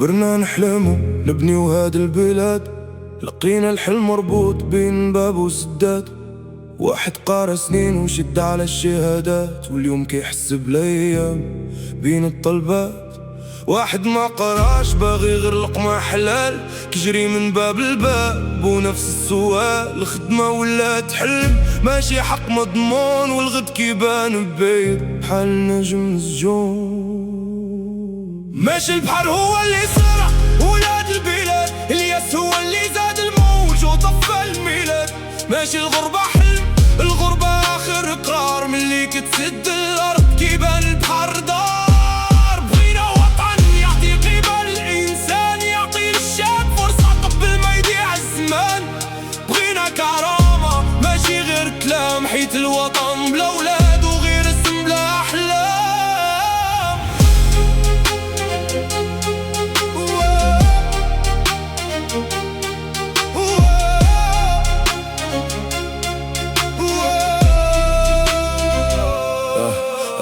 كبرنا نحلمو نبنيو هاد البلاد، لقينا الحلم مربوط بين باب وسداد. واحد قارا سنين وشد على الشهادات، واليوم كيحس بالايام بين الطلبات. واحد ما قراش باغي غير لقمة حلال، كجري من باب الباب ونفس السؤال. الخدمة ولات حلم ماشي حق مضمون، والغد كيبان بعيد بحال نجم مسجون. ماشي البحر هو اللي سرق ولاد البلاد، الياس هو اللي زاد الموج وطفى الميلاد. ماشي الغربة حلم، الغربة آخر قرار، ملي كتسد الأرض كيبان البحر دار. بغينا وطن يعطي قيمة للإنسان، يعطي للشاب فرصة قبل ما يضيع الزمان. بغينا كرامة ماشي غير كلام، حيت الوطن بلا ولاد وغير اسم بلا أحلام.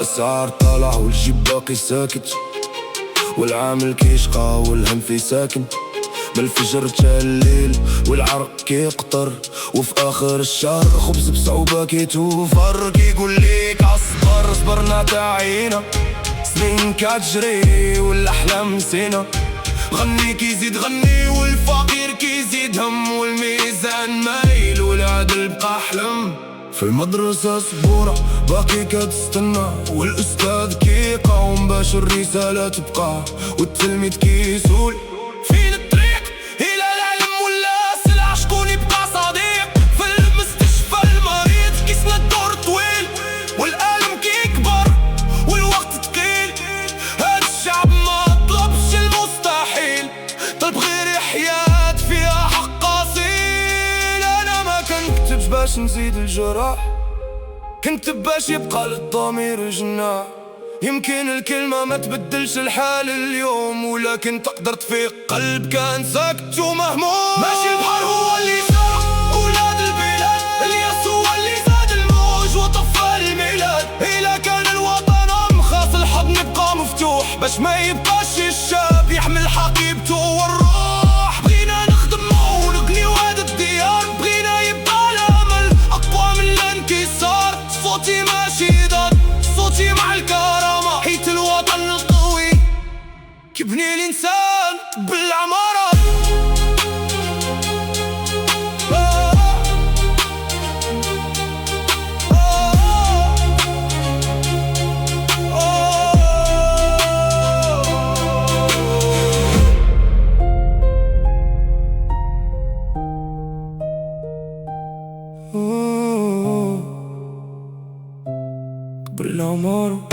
الأسعار طالع والجيب باقي ساكت، والعامل كيشقى والهم في ساكن. من الفجر تا الليل والعرق كيقطر، وفي آخر الشهر خبز بصعوبة كيتوفر. كيقول ليك اصبر صبرنا تعينا، سنين كتجري والأحلام نسينا. غني كيزيد غني والفقير كيزيد هم، والميزان مايل والعدل بقى حلم. في المدرسة سبورة باقي كتستنى، والأستاذ كيقاوم باش الرسالة تبقى، والتلميذ كيسول فين الطريق إلى العلم ولا سلعة. شكون يبقى صديق في المستشفى المريض؟ كيسنا الدور طويل والألم كيكبر والوقت تقيل. هاد الشعب ما طلبش المستحيل، طلب غير حياة فيها حق أصيل. أنا ما كنكتبش باش نزيد الجراح، كنكتب باش يبقى للضمير جناح. يمكن الكلمة ما تبدلش الحال اليوم، ولكن تقدر تفيق قلب كان ساكت ومهموم. ماشي البحر هو اللي سرق ولاد البلاد، الياس هو اللي زاد الموج وطفى الميلاد. إلا كان الوطن خاص الحضن يبقى مفتوح، باش ما يبقاش الشاب يحمل حقيبته والروح. بغينا نخدم ونبني هاد الديار، بغينا يبقى الأمل أقوى من الانكسار. صوتي ماشي ضد صوتي مع الكرامة، حيت الوطن القوي كيبني الإنسان بالعمارة. بالعمارة